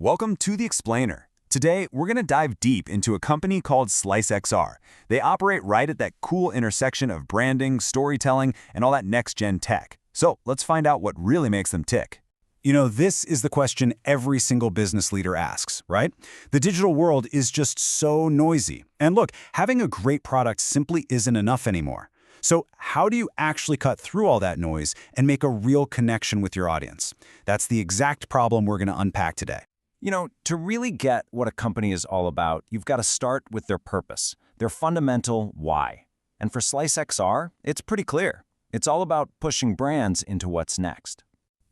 Welcome to the Explainer. Today, we're going to dive deep into a company called SliiceXR. They operate right at that cool intersection of branding, storytelling, and all that next-gen tech. So let's find out what really makes them tick. This is the question every single business leader asks, right? The digital world is just so noisy. And look, having a great product simply isn't enough anymore. So how do you actually cut through all that noise and make a real connection with your audience? That's the exact problem we're going to unpack today. To really get what a company is all about, you've got to start with their purpose, their fundamental why. And for SliiceXR, it's pretty clear. It's all about pushing brands into what's next.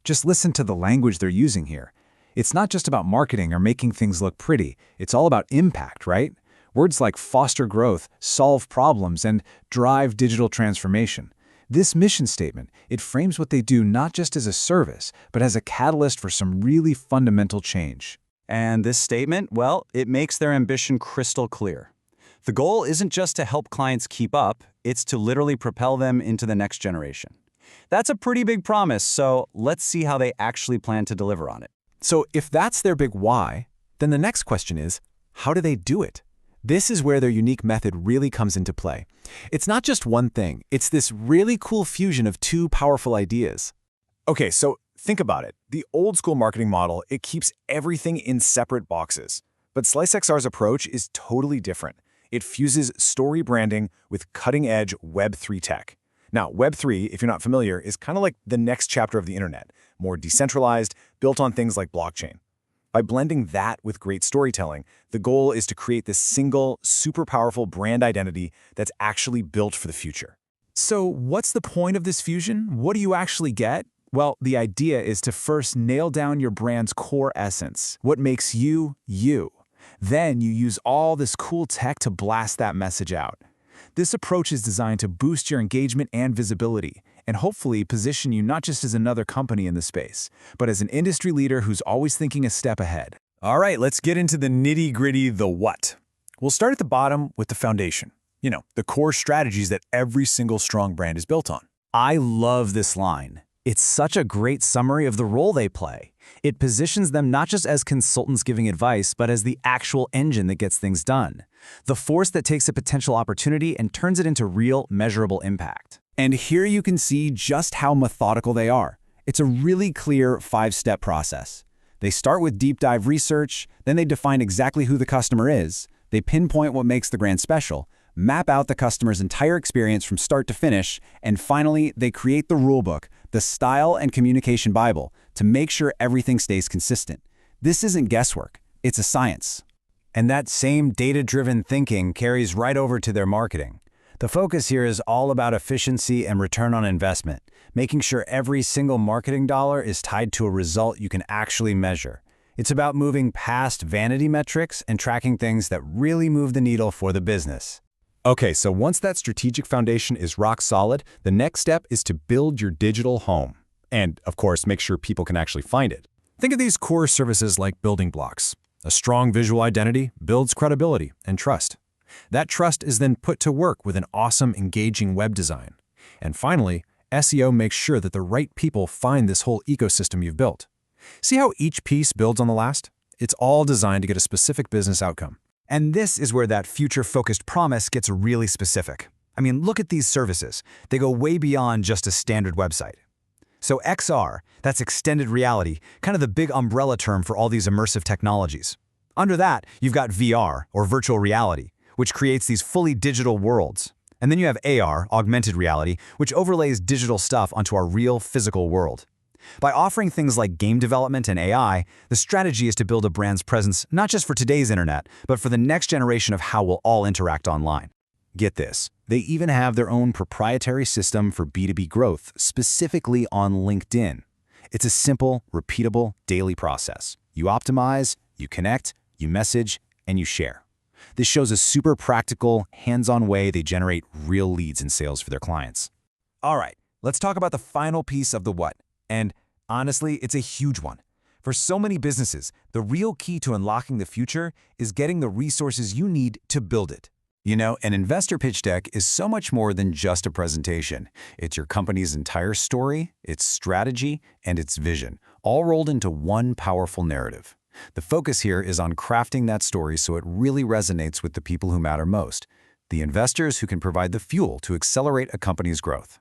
Just listen to the language they're using here. It's not just about marketing or making things look pretty. It's all about impact, right? Words like foster growth, solve problems, and drive digital transformation. This mission statement, it frames what they do not just as a service, but as a catalyst for some really fundamental change. And this statement, well, it makes their ambition crystal clear. The goal isn't just to help clients keep up, it's to literally propel them into the next generation. That's a pretty big promise, so let's see how they actually plan to deliver on it. So if that's their big why, then the next question is, how do they do it? This is where their unique method really comes into play. It's not just one thing, it's this really cool fusion of two powerful ideas. Okay, so think about it. The old school marketing model, it keeps everything in separate boxes. But SliiceXR's approach is totally different. It fuses story branding with cutting-edge Web3 tech. Now, Web3, if you're not familiar, is kind of like the next chapter of the internet, more decentralized, built on things like blockchain. By blending that with great storytelling, the goal is to create this single, super powerful brand identity that's actually built for the future. So what's the point of this fusion? What do you actually get? Well, the idea is to first nail down your brand's core essence, what makes you, you. Then you use all this cool tech to blast that message out. This approach is designed to boost your engagement and visibility, and hopefully position you not just as another company in the space, but as an industry leader who's always thinking a step ahead. All right, let's get into the nitty-gritty, the what. We'll start at the bottom with the foundation. The core strategies that every single strong brand is built on. I love this line. It's such a great summary of the role they play. It positions them not just as consultants giving advice, but as the actual engine that gets things done. The force that takes a potential opportunity and turns it into real, measurable impact. And here you can see just how methodical they are. It's a really clear 5-step process. They start with deep dive research, then they define exactly who the customer is, they pinpoint what makes the brand special, map out the customer's entire experience from start to finish, and finally, they create the rulebook, the style and communication Bible, to make sure everything stays consistent. This isn't guesswork, it's a science. And that same data-driven thinking carries right over to their marketing. The focus here is all about efficiency and return on investment, making sure every single marketing dollar is tied to a result you can actually measure. It's about moving past vanity metrics and tracking things that really move the needle for the business. Okay, so once that strategic foundation is rock solid, the next step is to build your digital home. And, of course, make sure people can actually find it. Think of these core services like building blocks. A strong visual identity builds credibility and trust. That trust is then put to work with an awesome, engaging web design. And finally, SEO makes sure that the right people find this whole ecosystem you've built. See how each piece builds on the last? It's all designed to get a specific business outcome. And this is where that future-focused promise gets really specific. Look at these services. They go way beyond just a standard website. So XR, that's extended reality, kind of the big umbrella term for all these immersive technologies. Under that, you've got VR, or virtual reality, which creates these fully digital worlds. And then you have AR, augmented reality, which overlays digital stuff onto our real physical world. By offering things like game development and AI, the strategy is to build a brand's presence not just for today's internet, but for the next generation of how we'll all interact online. Get this, they even have their own proprietary system for B2B growth, specifically on LinkedIn. It's a simple, repeatable, daily process. You optimize, you connect, you message, and you share. This shows a super practical, hands-on way they generate real leads and sales for their clients. All right, let's talk about the final piece of the what. And honestly, it's a huge one. For so many businesses, the real key to unlocking the future is getting the resources you need to build it. An investor pitch deck is so much more than just a presentation. It's your company's entire story, its strategy, and its vision, all rolled into one powerful narrative. The focus here is on crafting that story so it really resonates with the people who matter most, the investors who can provide the fuel to accelerate a company's growth.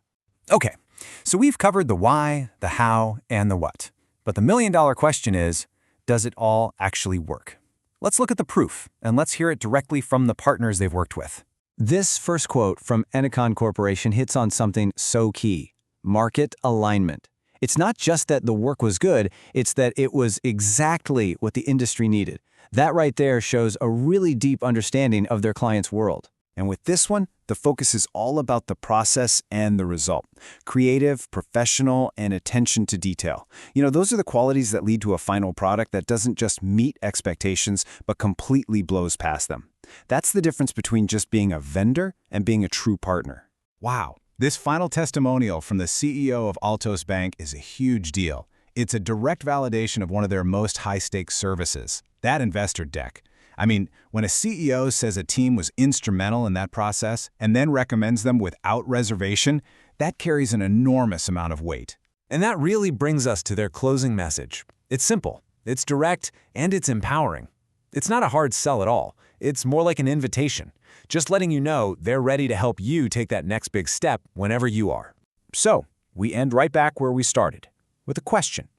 Okay, so we've covered the why, the how, and the what. But the million-dollar question is, does it all actually work? Let's look at the proof, and let's hear it directly from the partners they've worked with. This first quote from Enikon Corporation hits on something so key: market alignment. It's not just that the work was good, it's that it was exactly what the industry needed. That right there shows a really deep understanding of their client's world. And with this one, the focus is all about the process and the result. Creative, professional, and attention to detail. Those are the qualities that lead to a final product that doesn't just meet expectations, but completely blows past them. That's the difference between just being a vendor and being a true partner. Wow. This final testimonial from the CEO of Altos Bank is a huge deal. It's a direct validation of one of their most high-stakes services, that investor deck. I mean, when a CEO says a team was instrumental in that process and then recommends them without reservation, that carries an enormous amount of weight. And that really brings us to their closing message. It's simple, it's direct, and it's empowering. It's not a hard sell at all. It's more like an invitation, just letting you know they're ready to help you take that next big step whenever you are. So, we end right back where we started, with a question.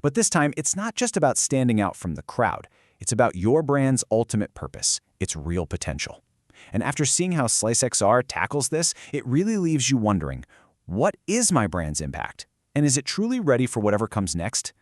But this time, it's not just about standing out from the crowd. It's about your brand's ultimate purpose, its real potential. And after seeing how SliiceXR tackles this, it really leaves you wondering, what is my brand's impact? And is it truly ready for whatever comes next?